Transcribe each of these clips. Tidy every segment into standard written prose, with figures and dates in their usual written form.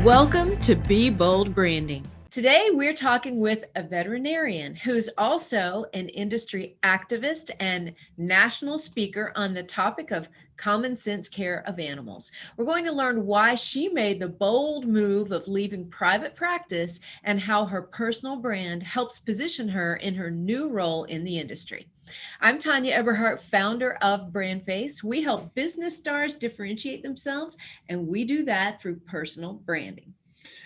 Welcome to Be Bold Branding. Today, we're talking with a veterinarian who's also an industry activist and national speaker on the topic of common sense care of animals. We're going to learn why she made the bold move of leaving private practice and how her personal brand helps position her in her new role in the industry. I'm Tanya Eberhardt, founder of BrandFace. We help business stars differentiate themselves, and we do that through personal branding.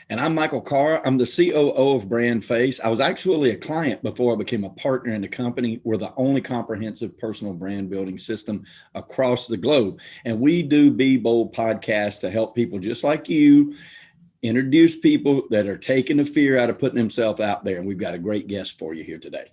And I'm Michael Carr. I'm the COO of BrandFace. I was actually a client before I became a partner in the company. We're the only comprehensive personal brand building system across the globe. And we do Be Bold podcasts to help people just like you introduce people that are taking the fear out of putting themselves out there. And we've got a great guest for you here today.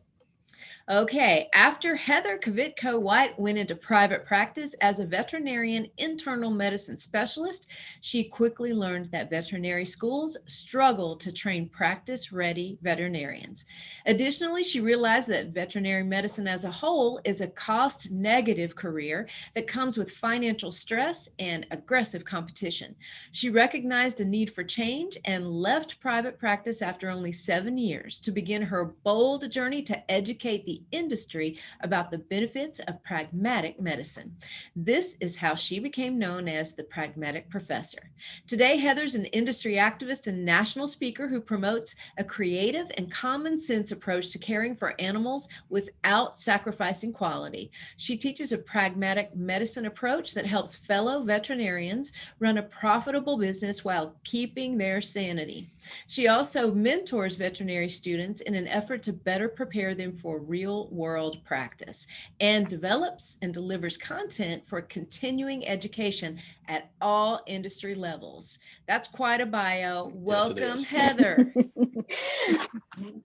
Okay, after Heather Kvitko-White went into private practice as a veterinarian internal medicine specialist, she quickly learned that veterinary schools struggle to train practice-ready veterinarians. Additionally, she realized that veterinary medicine as a whole is a cost-negative career that comes with financial stress and aggressive competition. She recognized a need for change and left private practice after only 7 years to begin her bold journey to educate the industry about the benefits of pragmatic medicine. This is how she became known as the Pragmatic Professor. Today, Heather's an industry activist and national speaker who promotes a creative and common sense approach to caring for animals without sacrificing quality. She teaches a pragmatic medicine approach that helps fellow veterinarians run a profitable business while keeping their sanity. She also mentors veterinary students in an effort to better prepare them for real-world practice, and develops and delivers content for continuing education at all industry levels. That's quite a bio. Welcome, Heather.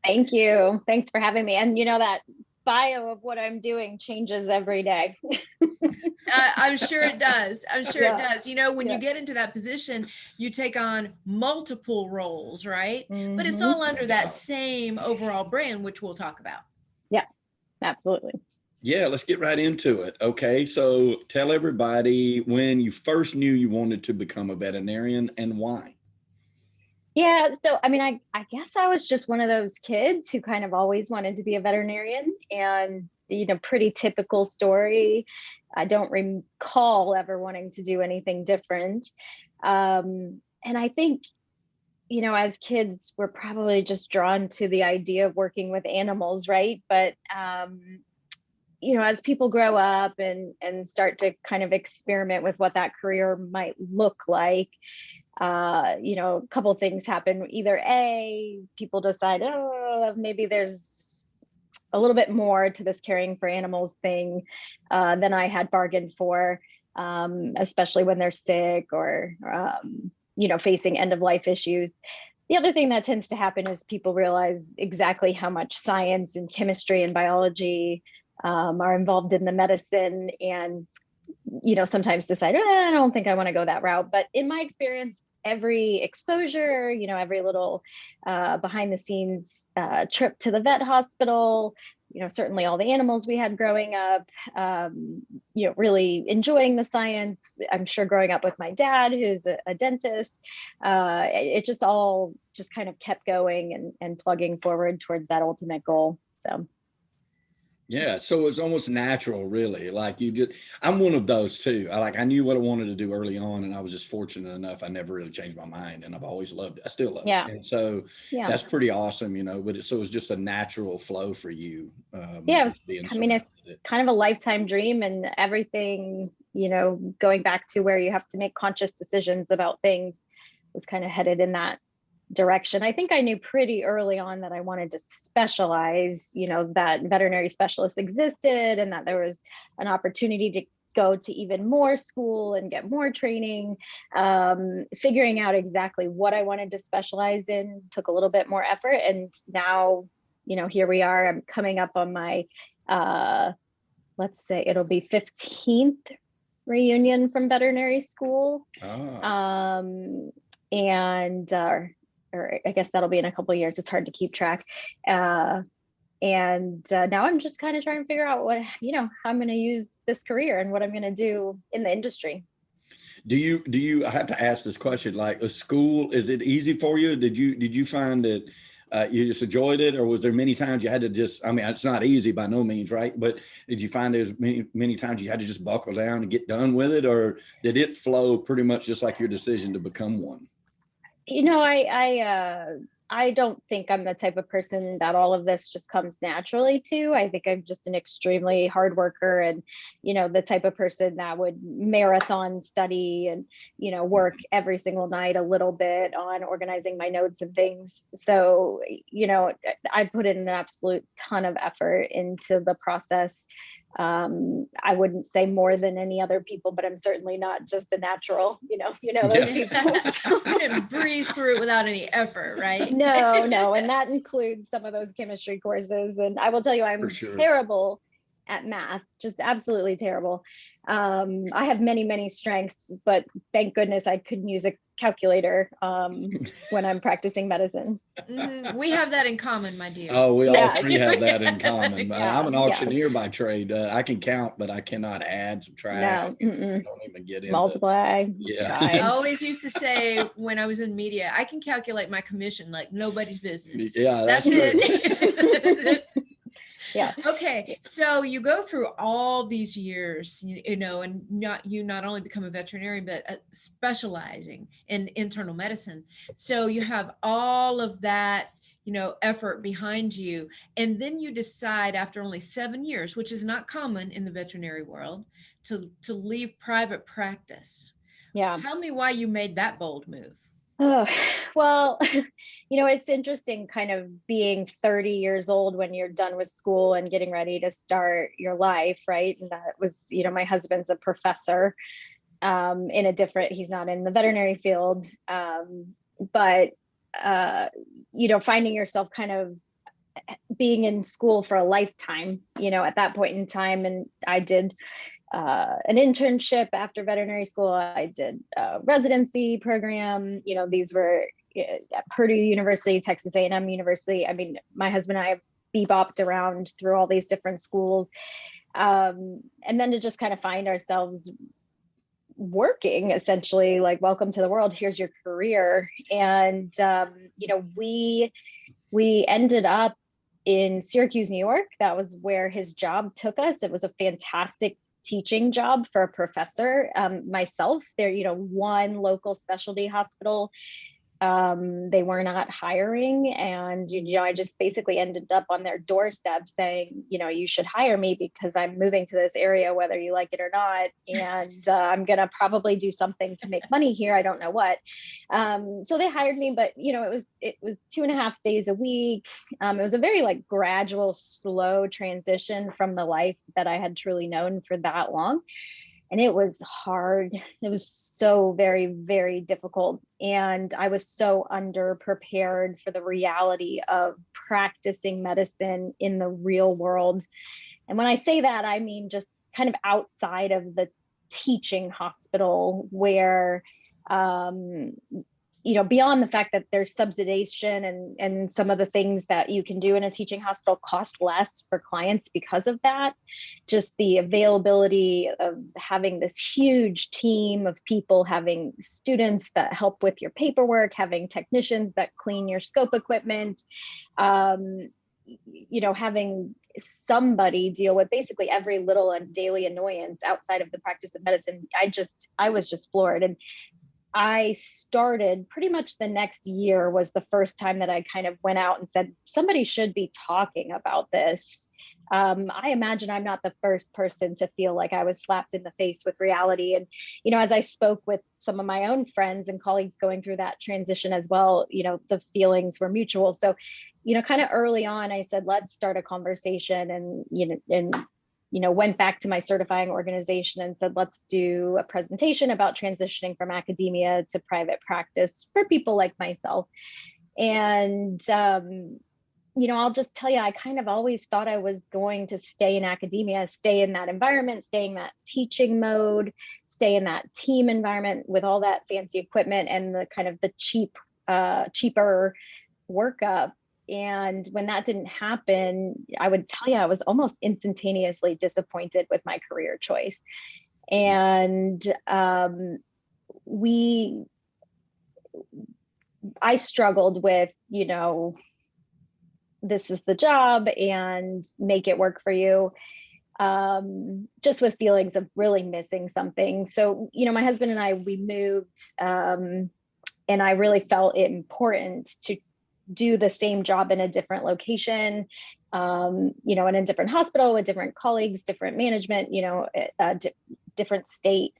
Thank you. Thanks for having me. And you know, that bio of what I'm doing changes every day. I'm sure it does. I'm sure it does. You know, when you get into that position, you take on multiple roles, right? Mm-hmm. But it's all under that same overall brand, which we'll talk about. Yeah, absolutely. Yeah, let's get right into it. Okay, so tell everybody when you first knew you wanted to become a veterinarian and why. Yeah, so I mean, I guess I was just one of those kids who kind of always wanted to be a veterinarian, and you know, pretty typical story. I don't recall ever wanting to do anything different. And I think, you know, as kids, we're probably just drawn to the idea of working with animals, right? But you know, as people grow up and start to kind of experiment with what that career might look like, you know, a couple of things happen. Either A, people decide, oh, maybe there's a little bit more to this caring for animals thing than I had bargained for, especially when they're sick or, you know, facing end of life issues. The other thing that tends to happen is people realize exactly how much science and chemistry and biology are involved in the medicine, and you know, sometimes decide, I don't think I want to go that route. But in my experience, every exposure, you know, every little behind the scenes trip to the vet hospital, you know, certainly all the animals we had growing up, you know, really enjoying the science. I'm sure growing up with my dad, who's a dentist, it just all just kind of kept going and plugging forward towards that ultimate goal. So. Yeah, so it's almost natural, really. Like I'm one of those too. I knew what I wanted to do early on, and I was just fortunate enough. I never really changed my mind, and I've always loved it. I still love it. And so that's pretty awesome, you know, but so it was just a natural flow for you. Yeah, I mean, it's kind of a lifetime dream, and everything, you know, going back to where you have to make conscious decisions about things was kind of headed in that direction. I think I knew pretty early on that I wanted to specialize, you know, that veterinary specialists existed and that there was an opportunity to go to even more school and get more training. Figuring out exactly what I wanted to specialize in took a little bit more effort. And now, you know, here we are. I'm coming up on my, let's say it'll be 15th reunion from veterinary school. And or I guess that'll be in a couple of years. It's hard to keep track. And now I'm just kind of trying to figure out what, you know, how I'm going to use this career and what I'm going to do in the industry. I have to ask this question, like a school, is it easy for you? Did you find that you just enjoyed it, or was there many times you had to just, I mean, it's not easy by no means, right? But did you find there's many times you had to just buckle down and get done with it, or did it flow pretty much just like your decision to become one? I don't think I'm the type of person that all of this just comes naturally to. I think I'm just an extremely hard worker and, the type of person that would marathon study and, work every single night a little bit on organizing my notes and things. So, I put in an absolute ton of effort into the process. I wouldn't say more than any other people, but I'm certainly not just a natural, those people. So. You didn't breeze through it without any effort, right? No. And that includes some of those chemistry courses. And I will tell you, I'm terrible at math, just absolutely terrible. I have many, many strengths, but thank goodness I couldn't use a calculator when I'm practicing medicine. We have that in common, my dear. Oh, we all three have that in common. Yeah. I'm an auctioneer by trade. I can count, but I cannot add, subtract. No, don't even get in. Multiply. Yeah. I always used to say when I was in media, I can calculate my commission like nobody's business. Yeah, that's it. Yeah. Okay. So you go through all these years, and not only become a veterinarian, but specializing in internal medicine. So you have all of that, effort behind you. And then you decide after only 7 years, which is not common in the veterinary world, to leave private practice. Yeah. Tell me why you made that bold move. Oh, well, it's interesting kind of being 30 years old when you're done with school and getting ready to start your life, right? And that was, my husband's a professor he's not in the veterinary field. But finding yourself kind of being in school for a lifetime, at that point in time. And I did an internship after veterinary school. I did a residency program. These were at Purdue University, Texas A&M University. I mean, my husband and I have bebopped around through all these different schools. And then to just kind of find ourselves working essentially like, welcome to the world. Here's your career. And, we ended up in Syracuse, New York. That was where his job took us. It was a fantastic teaching job for a professor. Myself, they're, one local specialty hospital. They were not hiring. And, I just basically ended up on their doorstep saying, you should hire me because I'm moving to this area, whether you like it or not. And I'm going to probably do something to make money here. I don't know what. So they hired me, but, it was 2.5 days a week. It was a very gradual, slow transition from the life that I had truly known for that long. And it was hard. It was so very, very difficult. And I was so underprepared for the reality of practicing medicine in the real world. And when I say that, I mean just kind of outside of the teaching hospital where, beyond the fact that there's subsidization and some of the things that you can do in a teaching hospital cost less for clients because of that, just the availability of having this huge team of people, having students that help with your paperwork, having technicians that clean your scope equipment, having somebody deal with basically every little and daily annoyance outside of the practice of medicine. I was just floored. And I started pretty much the next year was the first time that I kind of went out and said, somebody should be talking about this. I imagine I'm not the first person to feel like I was slapped in the face with reality. And, as I spoke with some of my own friends and colleagues going through that transition as well, the feelings were mutual. So, kind of early on, I said, let's start a conversation and went back to my certifying organization and said, let's do a presentation about transitioning from academia to private practice for people like myself. And, I'll just tell you, I kind of always thought I was going to stay in academia, stay in that environment, stay in that teaching mode, stay in that team environment with all that fancy equipment and the kind of the cheaper workup. And when that didn't happen, I would tell you, I was almost instantaneously disappointed with my career choice. And, I struggled with, this is the job and make it work for you. Just with feelings of really missing something. So, my husband and I, we moved, and I really felt it important to do the same job in a different location, in a different hospital with different colleagues, different management, different state.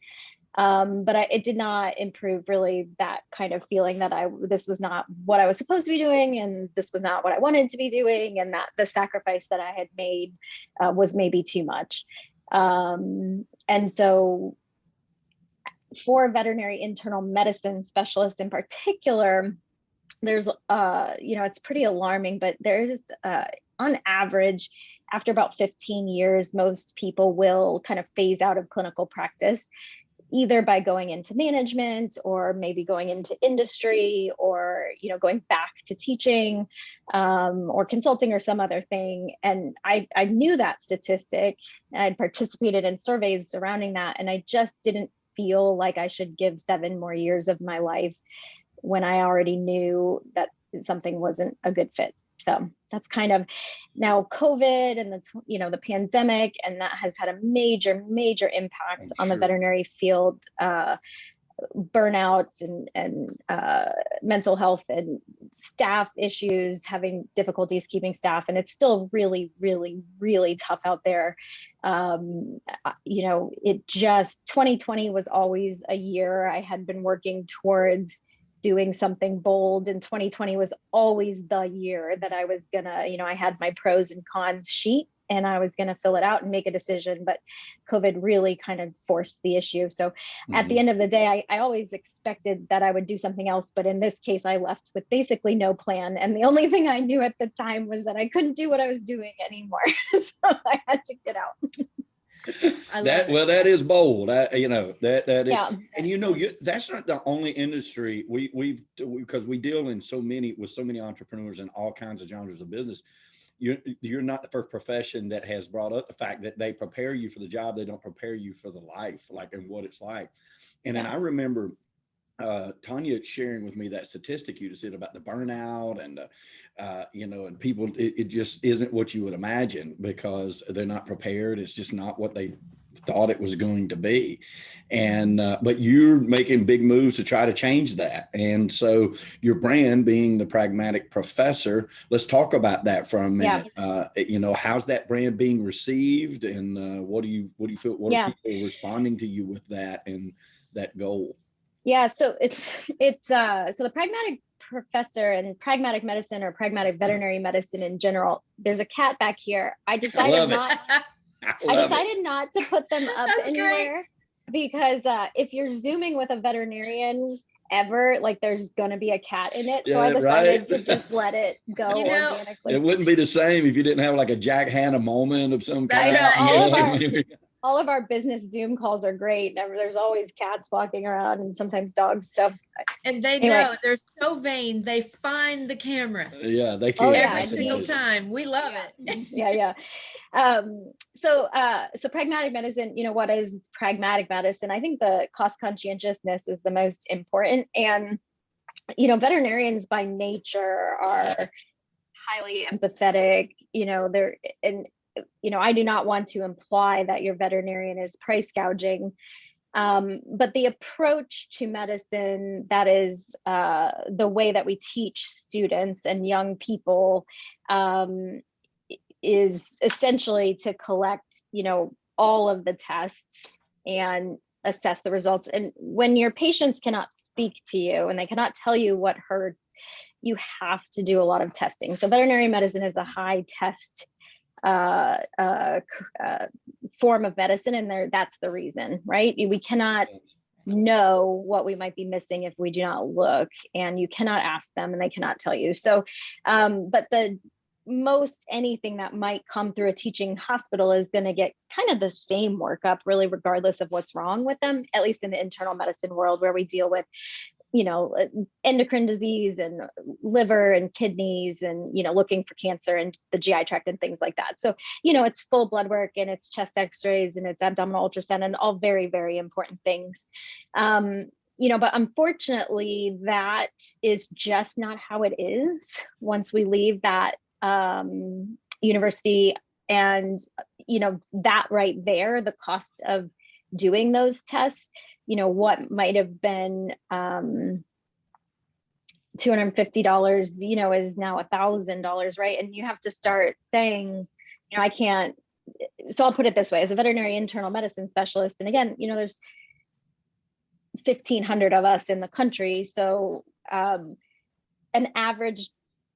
But it did not improve really that kind of feeling that this was not what I was supposed to be doing, and this was not what I wanted to be doing, and that the sacrifice that I had made was maybe too much. And so for veterinary internal medicine specialists in particular, there's, it's pretty alarming, but there's, on average, after about 15 years, most people will kind of phase out of clinical practice, either by going into management or maybe going into industry, or, going back to teaching, or consulting or some other thing. And I knew that statistic, and I'd participated in surveys surrounding that. And I just didn't feel like I should give 7 more years of my life when I already knew that something wasn't a good fit. So that's kind of now COVID and the pandemic, and that has had a major impact on the veterinary field, burnout and mental health and staff issues, having difficulties keeping staff. And it's still really tough out there. 2020 was always a year I had been working towards doing something bold, and 2020 was always the year that I was gonna, I had my pros and cons sheet and I was gonna fill it out and make a decision, but COVID really kind of forced the issue. So at the end of the day, I always expected that I would do something else, but in this case, I left with basically no plan. And the only thing I knew at the time was that I couldn't do what I was doing anymore. So I had to get out. That is bold. That is, yeah. And that's not the only industry because we deal with so many entrepreneurs in all kinds of genres of business. You're not the first profession that has brought up the fact that they prepare you for the job, they don't prepare you for the life, and what it's like. And then I remember Tanya sharing with me that statistic you just said about the burnout and and people, it just isn't what you would imagine because they're not prepared. It's just not what they thought it was going to be. And but you're making big moves to try to change that. And so your brand being the Pragmatic Professor, let's talk about that for a minute. How's that brand being received, and what do you feel, what are people responding to you with that and that goal? Yeah, so it's so the Pragmatic Professor and pragmatic medicine, or pragmatic veterinary medicine in general. There's a cat back here. I decided not to put them up anywhere because if you're Zooming with a veterinarian ever, there's gonna be a cat in it. So I decided to just let it go organically. It wouldn't be the same if you didn't have a Jack Hanna moment of some kind. All of our business Zoom calls are great. There's always cats walking around and sometimes dogs. And they know, they're so vain. They find the camera. Yeah, they can. Every single time. We love it. Yeah. So pragmatic medicine, what is pragmatic medicine? I think the cost conscientiousness is the most important. And, veterinarians by nature are highly empathetic, I do not want to imply that your veterinarian is price gouging. But the approach to medicine, that is the way that we teach students and young people, is essentially to collect, all of the tests and assess the results. And when your patients cannot speak to you and they cannot tell you what hurts, you have to do a lot of testing. So veterinary medicine is a high test form of medicine, and that's the reason, right? We cannot know what we might be missing if we do not look, and you cannot ask them and they cannot tell you. So but the most anything that might come through a teaching hospital is going to get kind of the same workup, really, regardless of what's wrong with them, at least in the internal medicine world, where we deal with endocrine disease and liver and kidneys and, looking for cancer and the GI tract and things like that. So, it's full blood work and it's chest x-rays and it's abdominal ultrasound and all very, very important things. but unfortunately, that is just not how it is once we leave that university. And, that right there, the cost of doing those tests, what might have been $250, is now $1,000, right? And you have to start saying, I can't. So I'll put it this way: as a veterinary internal medicine specialist, and again, there's 1,500 of us in the country. So an average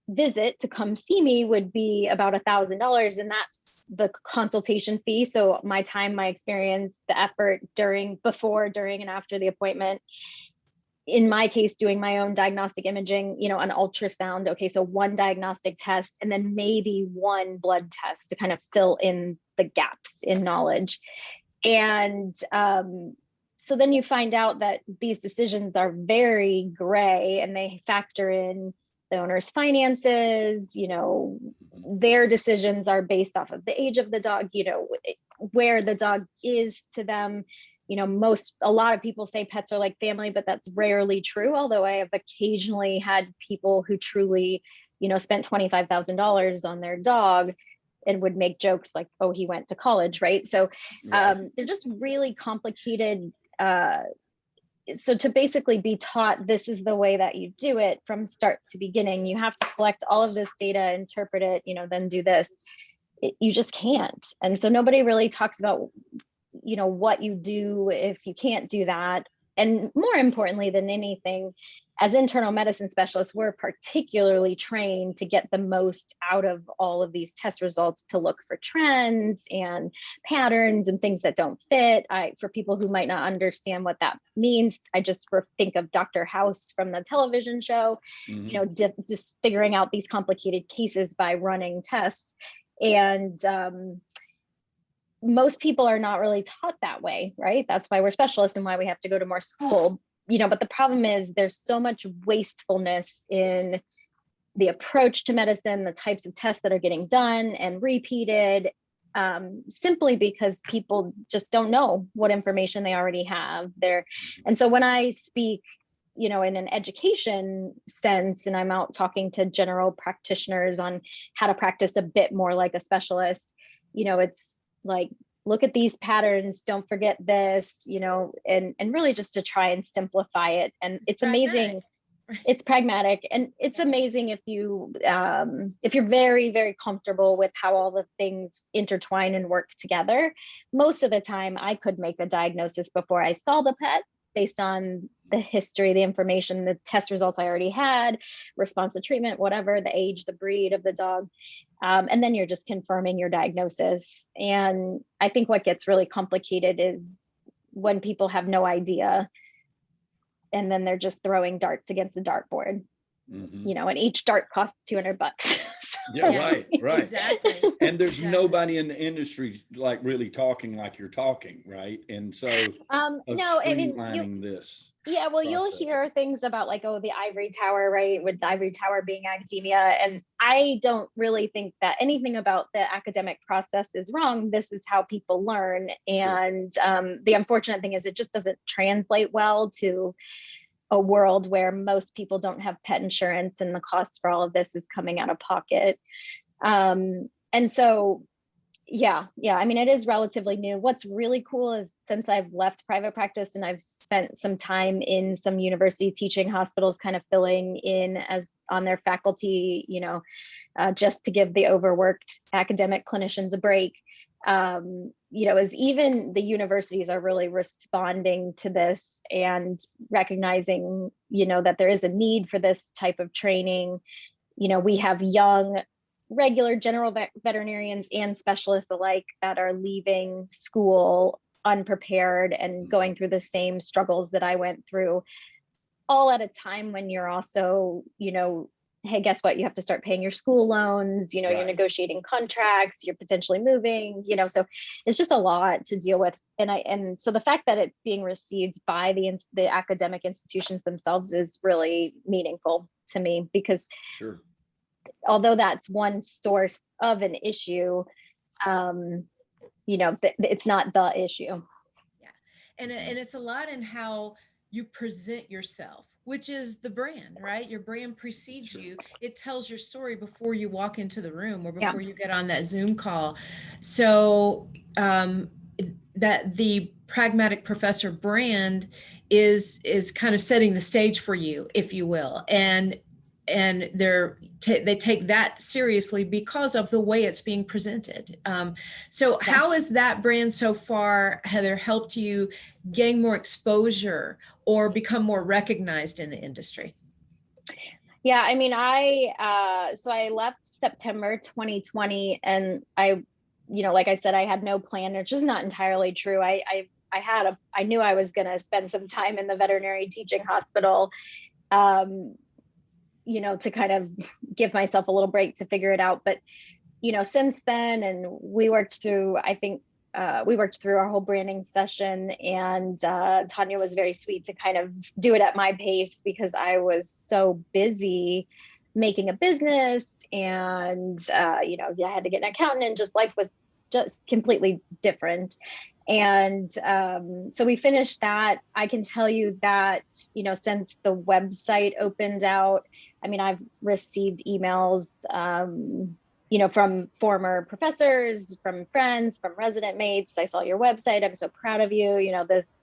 visit to come see me would be about $1,000, and that's the consultation fee. So my time, my experience, the effort before, during, and after the appointment. In my case, doing my own diagnostic imaging, an ultrasound. Okay, so one diagnostic test, and then maybe one blood test to kind of fill in the gaps in knowledge. And so then you find out that these decisions are very gray, and they factor in the owner's finances. Their decisions are based off of the age of the dog, where the dog is to them. A lot of people say pets are like family, but that's rarely true. Although I have occasionally had people who truly, spent $25,000 on their dog and would make jokes like, oh, he went to college, right? So they're just really complicated. So to basically be taught this is the way that you do it from start to beginning, you have to collect all of this data, interpret it, then do this. You just can't. And so nobody really talks about what you do if you can't do that. And more importantly than anything, as internal medicine specialists, we're particularly trained to get the most out of all of these test results, to look for trends and patterns and things that don't fit. For people who might not understand what that means, I just think of Dr. House from the television show, just figuring out these complicated cases by running tests. And most people are not really taught that way, right? That's why we're specialists and why we have to go to more school, but the problem is there's so much wastefulness in the approach to medicine, the types of tests that are getting done and repeated, simply because people just don't know what information they already have there. And so when I speak, in an education sense, and I'm out talking to general practitioners on how to practice a bit more like a specialist, it's like, look at these patterns, don't forget this, and really just to try and simplify it. And it's amazing. It's pragmatic, and it's amazing if you're very, very comfortable with how all the things intertwine and work together. Most of the time I could make a diagnosis before I saw the pet based on the history, the information, the test results I already had, response to treatment, whatever, the age, the breed of the dog. And then you're just confirming your diagnosis. And I think what gets really complicated is when people have no idea, and then they're just throwing darts against a dartboard, and each dart costs $200. Right. Exactly. And there's nobody in the industry like really talking like you're talking, right? And so no, I mean, streamlining this. Yeah, well, you'll hear things about like, oh, the ivory tower, right? With the ivory tower being academia. And I don't really think that anything about the academic process is wrong. This is how people learn. And the unfortunate thing is it just doesn't translate well to a world where most people don't have pet insurance and the cost for all of this is coming out of pocket. And so yeah. I mean, it is relatively new. What's really cool is since I've left private practice and I've spent some time in some university teaching hospitals, kind of filling in as on their faculty, just to give the overworked academic clinicians a break. As even the universities are really responding to this and recognizing, that there is a need for this type of training. We have young regular general veterinarians and specialists alike that are leaving school unprepared and going through the same struggles that I went through, all at a time when you're also, hey, guess what? You have to start paying your school loans, you're negotiating contracts, you're potentially moving, so it's just a lot to deal with. And so the fact that it's being received by the academic institutions themselves is really meaningful to me, because although that's one source of an issue, it's not the issue. Yeah. And it's a lot in how you present yourself, which is the brand, right? Your brand precedes you. It tells your story before you walk into the room or Yeah. before you get on that Zoom call. So that the pragmatic professor brand is kind of setting the stage for you, if you will. And they take that seriously because of the way it's being presented. So how has that brand so far, Heather, helped you gain more exposure or become more recognized in the industry? Yeah, I mean, so I left September 2020, and I, like I said, I had no plan, which is not entirely true. I knew I was going to spend some time in the veterinary teaching hospital, to kind of give myself a little break to figure it out. But, since then, and we worked through, we worked through our whole branding session, and Tanya was very sweet to kind of do it at my pace because I was so busy making a business, and I had to get an accountant, and just life was just completely different. And so we finished that. I can tell you that, since the website opened out, I mean, I've received emails, from former professors, from friends, from resident mates. I saw your website. I'm so proud of you. This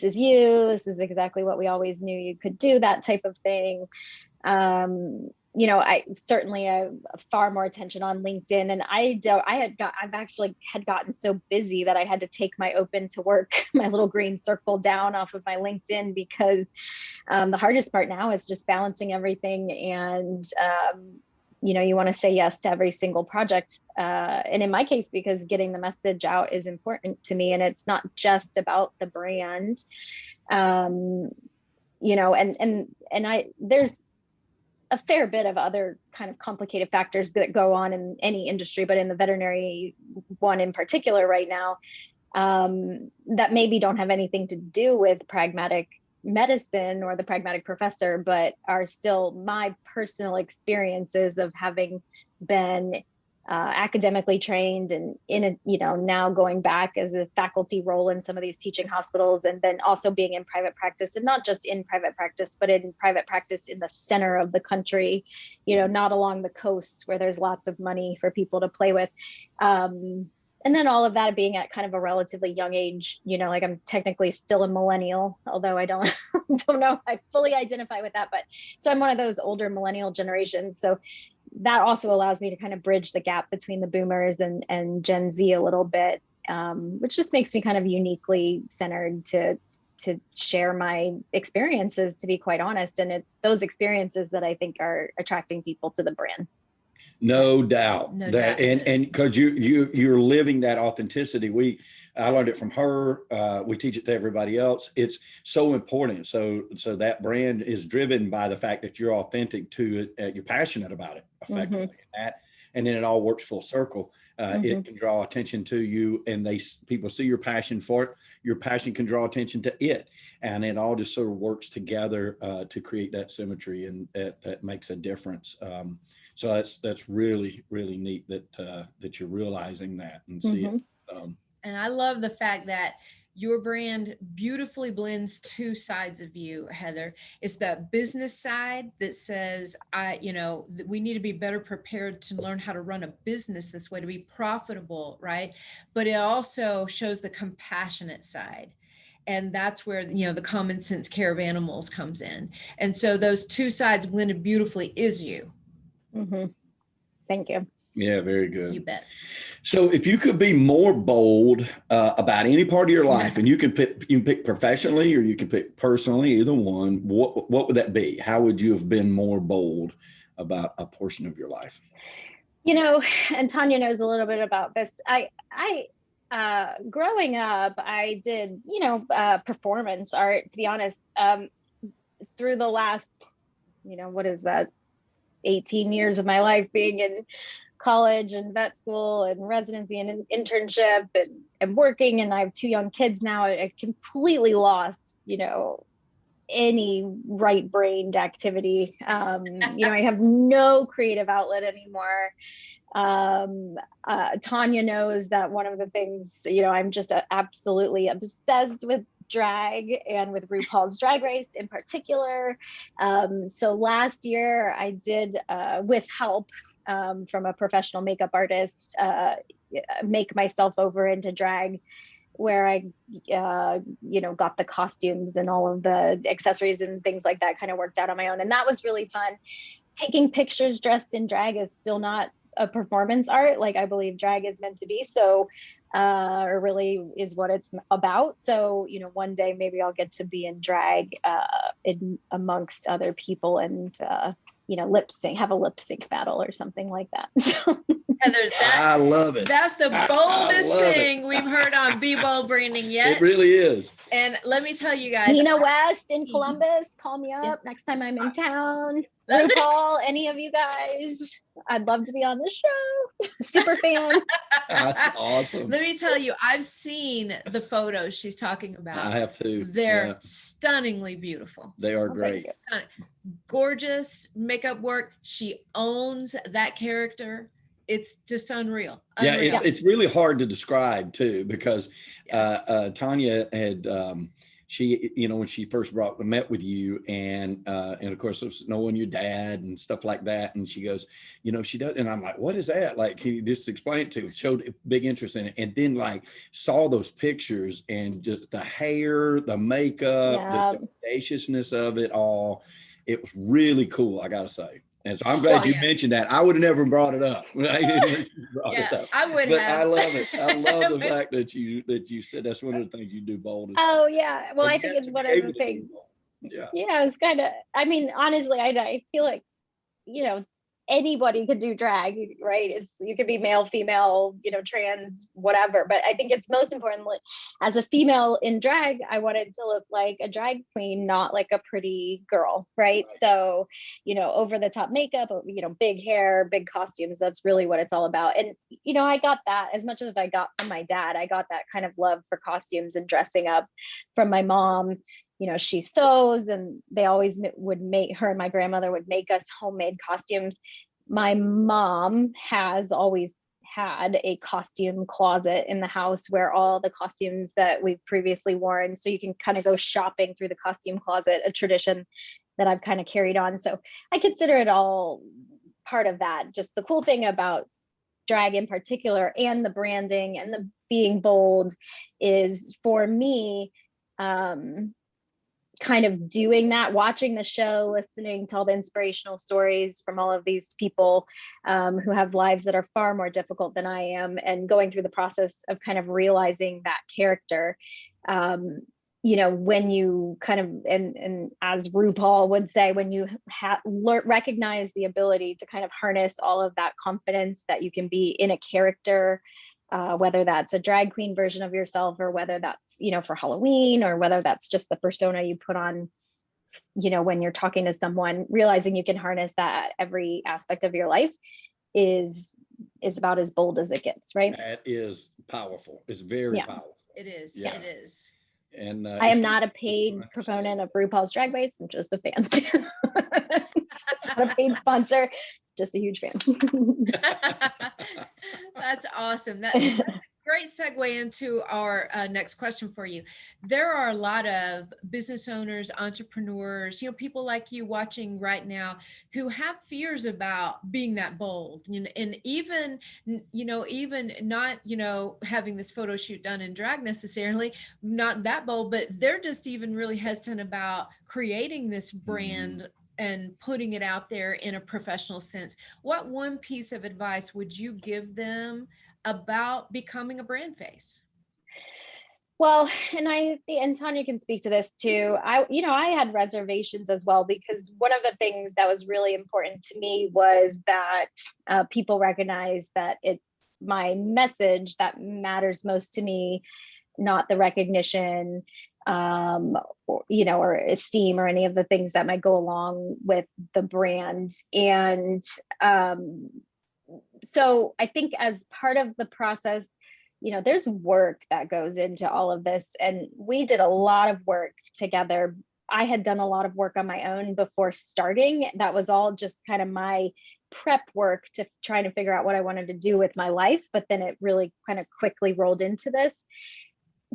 is you. This is exactly what we always knew you could do, that type of thing. I certainly have far more attention on LinkedIn, and I've actually had gotten so busy that I had to take my open to work, my little green circle down off of my LinkedIn, because the hardest part now is just balancing everything. And, you want to say yes to every single project. And in my case, because getting the message out is important to me, and it's not just about the brand, there's a fair bit of other kind of complicated factors that go on in any industry, but in the veterinary one in particular right now, that maybe don't have anything to do with pragmatic medicine or the pragmatic professor, but are still my personal experiences of having been academically trained, and now going back as a faculty role in some of these teaching hospitals, and then also being in private practice, and not just in private practice, but in private practice in the center of the country, not along the coast where there's lots of money for people to play with. And then all of that being at kind of a relatively young age, like I'm technically still a millennial, although I don't know if I fully identify with that. But so I'm one of those older millennial generations. So that also allows me to kind of bridge the gap between the boomers and Gen Z a little bit, which just makes me kind of uniquely centered to share my experiences, to be quite honest. And it's those experiences that I think are attracting people to the brand. No doubt. No that, doubt. and because you're living that authenticity. I learned it from her. We teach it to everybody else. It's so important. So that brand is driven by the fact that you're authentic to it. You're passionate about it effectively. Mm-hmm. And then it all works full circle. It can draw attention to you, and people see your passion for it. Your passion can draw attention to it, and it all just sort of works together to create that symmetry, and that makes a difference. So that's really, really neat that you're realizing that and see it. And I love the fact that your brand beautifully blends two sides of you, Heather. It's the business side that says, we need to be better prepared to learn how to run a business this way, to be profitable, right? But it also shows the compassionate side. And that's where, the common sense care of animals comes in. And so those two sides blended beautifully is you. Thank you. Yeah, very good. You bet. So if you could be more bold about any part of your life, and you can pick professionally or you can pick personally, either one, what would that be? How would you have been more bold about a portion of your life? And Tanya knows a little bit about this. I growing up, I did, performance art, to be honest, through the last, what is that, 18 years of my life being in college and vet school and residency and an internship and working. And I have 2 young kids now. I've completely lost, any right-brained activity. I have no creative outlet anymore. Tanya knows that one of the things, I'm just absolutely obsessed with drag and with RuPaul's Drag Race in particular. So last year I did, with help from a professional makeup artist, make myself over into drag, where I, got the costumes and all of the accessories and things like that kind of worked out on my own. And that was really fun. Taking pictures dressed in drag is still not a performance art like I believe drag is meant to be. So, or really is what it's about. So, one day maybe I'll get to be in drag amongst other people and, lip sync, have a lip sync battle or something like that. So. Heather, I love it. That's the boldest thing we've heard on Be Bold Branding yet. It really is. And let me tell you guys, Nina West in Columbus, call me up next time I'm in town. RuPaul, any of you guys, I'd love to be on this show. Super fan. That's awesome. Let me tell you, I've seen the photos she's talking about. I have too. They're stunningly beautiful. They are great. Stunning. Gorgeous makeup work. She owns that character. It's just unreal. Yeah, it's really hard to describe too, because Tanya had she, when she first met with you, and of course it was knowing your dad and stuff like that, and she goes, she does, and I'm like, what is that? Like, can you just explain it to me? Showed big interest in it, and then like saw those pictures and just the hair, the makeup, just the audaciousness of it all. It was really cool, I gotta say. And so I'm glad you mentioned that. I would have never brought it up. I would have. I love it. I love the fact that you said that's one of the things you do boldest. Oh yeah. Well, I think it's one of the things. Yeah. Yeah, it's kind of. I mean, honestly, I feel like, anybody could do drag, right? You could be male, female, trans, whatever. But I think it's most important, as a female in drag, I wanted to look like a drag queen, not like a pretty girl, right? So, over the top makeup, big hair, big costumes, that's really what it's all about. And, I got that as much as I got from my dad. I got that kind of love for costumes and dressing up from my mom. She sews, and they always her and my grandmother would make us homemade costumes. My mom has always had a costume closet in the house where all the costumes that we've previously worn, so you can kind of go shopping through the costume closet, a tradition that I've kind of carried on. So I consider it all part of that. Just the cool thing about drag in particular, and the branding and the being bold, is for me, kind of doing that, watching the show, listening to all the inspirational stories from all of these people who have lives that are far more difficult than I am, and going through the process of kind of realizing that character. When you kind of, and as RuPaul would say, when you recognize the ability to kind of harness all of that confidence that you can be in a character, whether that's a drag queen version of yourself, or whether that's, for Halloween, or whether that's just the persona you put on, when you're talking to someone, realizing you can harness that every aspect of your life is about as bold as it gets, right? That is powerful. It's very powerful. It is. Yeah. It is. And I am not a paid proponent of RuPaul's Drag Race. I'm just a fan. Not a paid sponsor, just a huge fan. That's awesome. That's a great segue into our next question for you. There are a lot of business owners, entrepreneurs, people like you watching right now who have fears about being that bold, and even not, having this photo shoot done in drag necessarily, not that bold, but they're just even really hesitant about creating this brand and putting it out there in a professional sense. What one piece of advice would you give them about becoming a brand face? Well, and Tanya can speak to this too. I had reservations as well, because one of the things that was really important to me was that people recognize that it's my message that matters most to me, not the recognition, or esteem, or any of the things that might go along with the brand. And so I think as part of the process, there's work that goes into all of this, and we did a lot of work together. I had done a lot of work on my own before starting. That was all just kind of my prep work to try to figure out what I wanted to do with my life, but then it really kind of quickly rolled into this.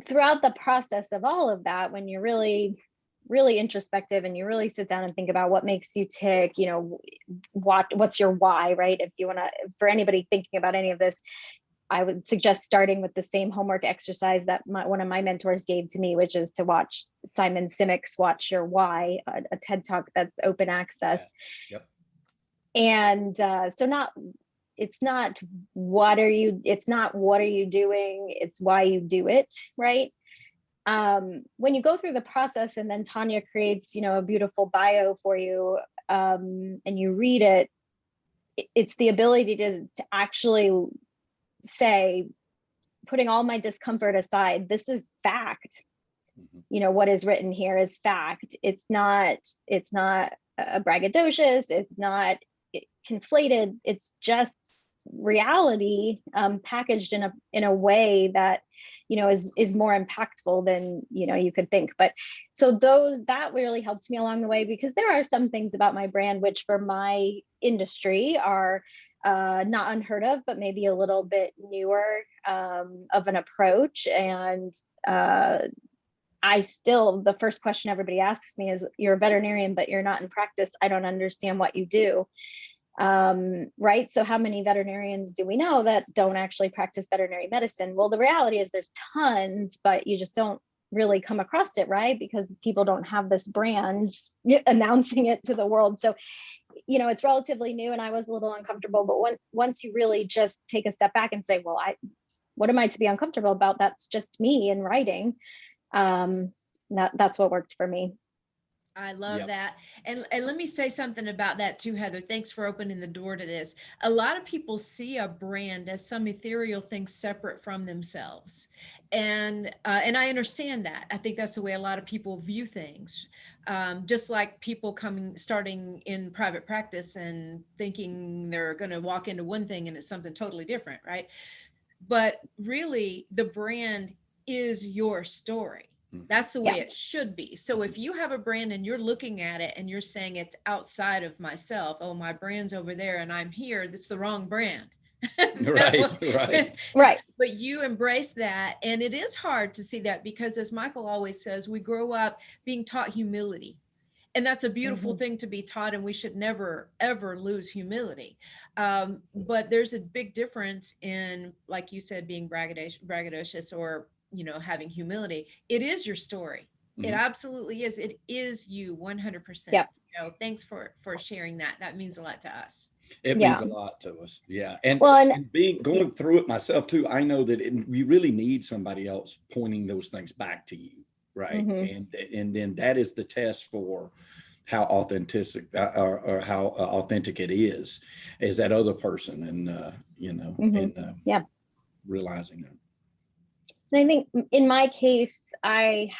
throughout the process of all of that, when you're really introspective and you really sit down and think about what makes you tick, you know, what's your why, right? If you want to, for anybody thinking about any of this, I would suggest starting with the same homework exercise that one of my mentors gave to me, which is to watch Simon Sinek's Watch Your Why, a TED Talk that's open access. Yeah. Yep. And it's not what are you doing, it's why you do it, right? When you go through the process and then Tanya creates, you know, a beautiful bio for you, and you read it, it's the ability to actually say, putting all my discomfort aside, this is fact. Mm-hmm. You know, what is written here is fact. It's not braggadocious, it's not conflated, it's just reality, packaged in a way that, you know, is more impactful than, you know, you could think. But so that really helped me along the way, because there are some things about my brand which for my industry are not unheard of, but maybe a little bit newer of an approach. And the first question everybody asks me is, you're a veterinarian, but you're not in practice. I don't understand what you do. Right. So how many veterinarians do we know that don't actually practice veterinary medicine? Well, the reality is there's tons, but you just don't really come across it, right? Because people don't have this brand announcing it to the world. So, you know, it's relatively new, and I was a little uncomfortable, but once you really just take a step back and say, well, what am I to be uncomfortable about? That's just me in writing. That's what worked for me. I love Yep. that. And let me say something about that too, Heather. Thanks for opening the door to this. A lot of people see a brand as some ethereal thing separate from themselves. And I understand that. I think that's the way a lot of people view things. Just like people starting in private practice and thinking they're going to walk into one thing and it's something totally different, right? But really, the brand is your story. That's the way it should be. So if you have a brand and you're looking at it and you're saying it's outside of myself, oh, my brand's over there and I'm here, that's the wrong brand. So, right. But you embrace that. And it is hard to see that, because as Michael always says, we grow up being taught humility. And that's a beautiful thing to be taught, and we should never, ever lose humility. But there's a big difference in, like you said, being braggadocious or, you know, having humility. It is your story. It absolutely is. It is you 100%. Yep. So thanks for sharing that. That means a lot to us. It means a lot to us. Yeah. And, going through it myself too, I know that you really need somebody else pointing those things back to you. Right. And then that is the test for how authentic or how authentic it is that other person, and, you know, and realizing it. And I think in my case, I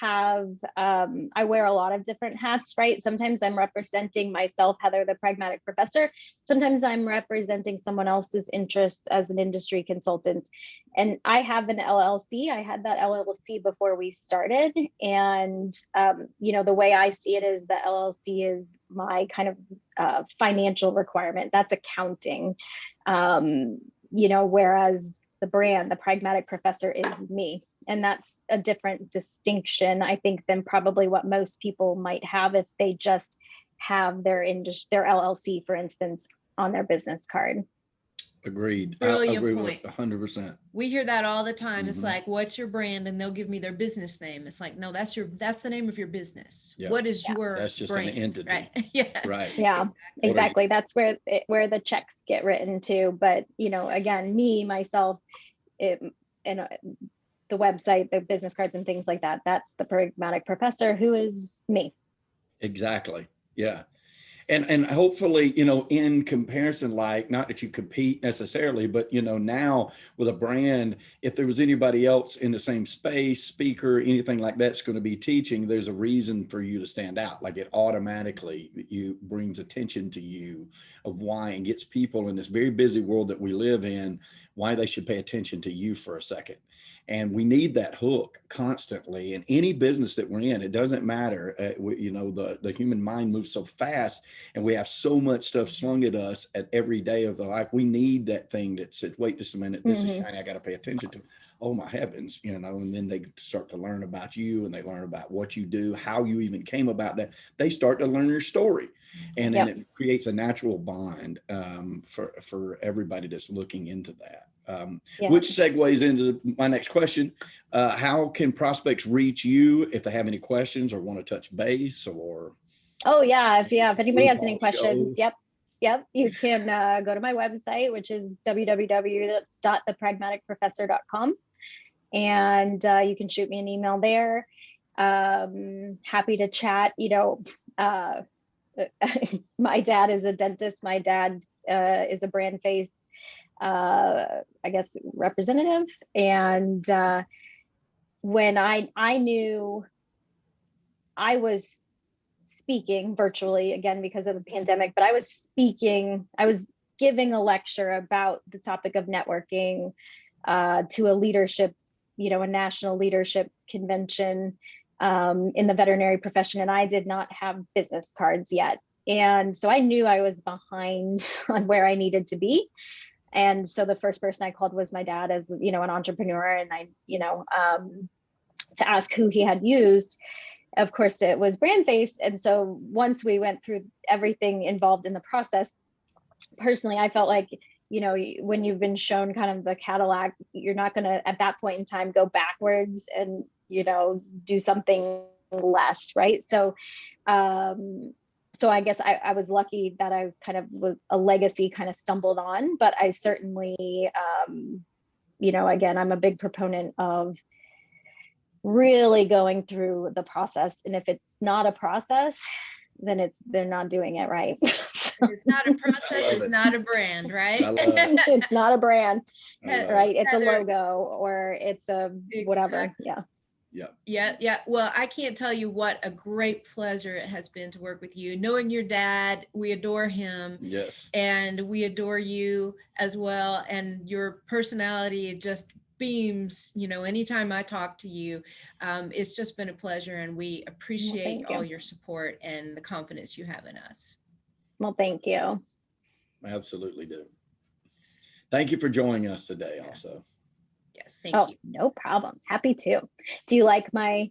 wear a lot of different hats, right? Sometimes I'm representing myself, Heather, the pragmatic professor. Sometimes I'm representing someone else's interests as an industry consultant. And I have an LLC. I had that LLC before we started. And, you know, the way I see it is the LLC is my kind of financial requirement. That's accounting, you know, whereas the brand, the pragmatic professor, is me. And that's a different distinction, I think, than probably what most people might have if they just have their LLC, for instance, on their business card. Agreed. Brilliant I agree point. with 100%. We hear that all the time. It's like, what's your brand? And they'll give me their business name. It's like, no, that's the name of your business. Yeah. What is your That's just brand? an entity. Right. Yeah. Right. Yeah, exactly. That's where the checks get written to. But, you know, again, myself, and the website, the business cards and things like that, that's the pragmatic professor, who is me. Exactly. Yeah. And hopefully, you know, in comparison, like, not that you compete necessarily, but, you know, now with a brand, if there was anybody else in the same space, speaker, anything like that's going to be teaching, there's a reason for you to stand out. Like, it automatically brings attention to you of why, and gets people in this very busy world that we live in, why they should pay attention to you for a second. And we need that hook constantly in any business that we're in. It doesn't matter. You know, the human mind moves so fast, and we have so much stuff slung at us at every day of the life. We need that thing that says, wait just a minute, this is shiny, I got to pay attention to it. oh my heavens, you know, and then they start to learn about you and they learn about what you do, how you even came about that. They start to learn your story, and then it creates a natural bond for everybody that's looking into that. Which segues into my next question. How can prospects reach you if they have any questions or want to touch base or? Oh yeah. If anybody has any questions, Yep. You can go to my website, which is www.thepragmaticprofessor.com. And you can shoot me an email there. Happy to chat. You know, my dad is a dentist. My dad is a BrandFace, I guess, representative. And when I knew I was speaking virtually again because of the pandemic, but I was giving a lecture about the topic of networking to a leadership, a national leadership convention in the veterinary profession. And I did not have business cards yet. And so I knew I was behind on where I needed to be. And so the first person I called was my dad as, an entrepreneur. And I, to ask who he had used. Of course, it was BrandFace. And so once we went through everything involved in the process, personally, I felt like, when you've been shown kind of the Cadillac, you're not going to, at that point in time, go backwards and, do something less. Right. So, so I guess I was lucky that I kind of was a legacy kind of stumbled on, but I certainly, again, I'm a big proponent of really going through the process. And if it's not a process, then they're not doing it right. It's not a process. It's not a brand, right? It's not a brand, right? It's a logo or it's a whatever. Yeah. Well, I can't tell you what a great pleasure it has been to work with you. Knowing your dad, we adore him. Yes. And we adore you as well. And your personality just beams, anytime I talk to you. It's just been a pleasure, and we appreciate all your support and the confidence you have in us. Well, thank you. I absolutely do. Thank you for joining us today also. Yes, thank you. No problem. Happy to. Do you like my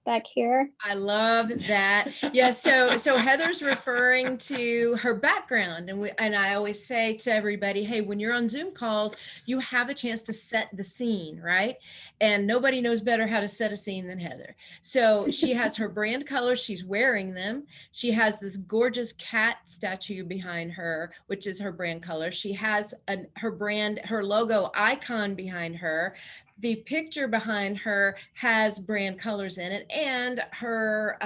back here? I love that. Yeah. So Heather's referring to her background, and I always say to everybody, hey, when you're on Zoom calls, you have a chance to set the scene, right? And nobody knows better how to set a scene than Heather. So she has her brand colors. She's wearing them. She has this gorgeous cat statue behind her, which is her brand color. She has her logo icon behind her. The picture behind her has brand colors in it, and her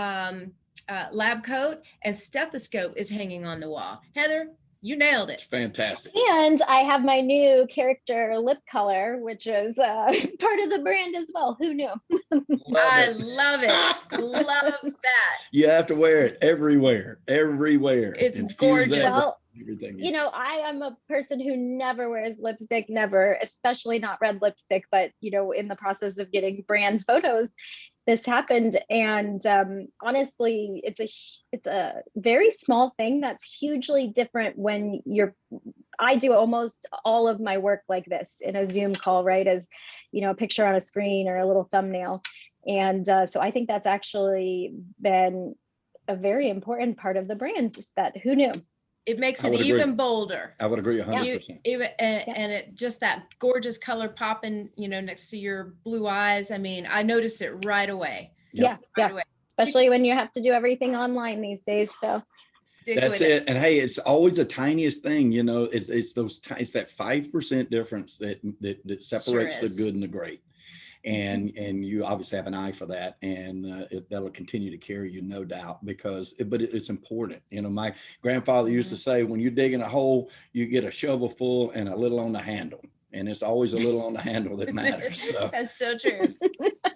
lab coat and stethoscope is hanging on the wall. Heather, you nailed it. It's fantastic. And I have my new character lip color, which is part of the brand as well. Who knew? I love it. Love that. You have to wear it everywhere. It's Infuse gorgeous. Well, everything. I am a person who never wears lipstick, never, especially not red lipstick, but, in the process of getting brand photos, this happened. And honestly, it's a very small thing that's hugely different when I do almost all of my work like this in a Zoom call, right? As, a picture on a screen or a little thumbnail. And so I think that's actually been a very important part of the brand, just that who knew? It makes it even bolder. I would agree 100%. And it just that gorgeous color popping, next to your blue eyes. I mean, I noticed it right away. Yeah. Away. Especially when you have to do everything online these days. So that's it. And hey, it's always the tiniest thing, it's that 5% difference that separates the good and the great. And you obviously have an eye for that, and that'll continue to carry you, no doubt, but it's important. My grandfather used to say, when you're digging a hole, you get a shovel full and a little on the handle, and it's always a little on the handle that matters. So. That's so true.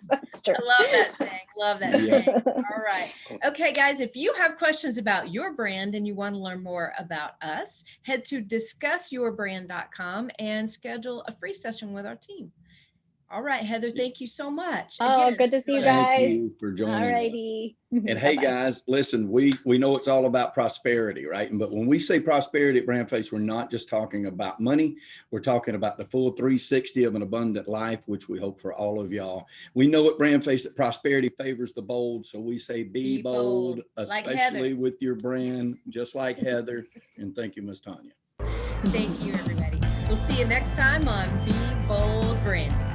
That's true. I love that saying. All right. Okay, guys, if you have questions about your brand and you want to learn more about us, head to discussyourbrand.com and schedule a free session with our team. All right, Heather, thank you so much. Oh, Again, good to see you joining us. guys. Thank you for joining All us. righty. And hey, Bye-bye. guys, listen, we know it's all about prosperity, right? But when we say prosperity at BrandFace, we're not just talking about money. We're talking about the full 360 of an abundant life, which we hope for all of y'all. We know at BrandFace that prosperity favors the bold. So we say be bold, like especially Heather. with your brand, just like Heather. And thank you, Miss Tanya. Thank you, everybody. We'll see you next time on Be Bold Branding.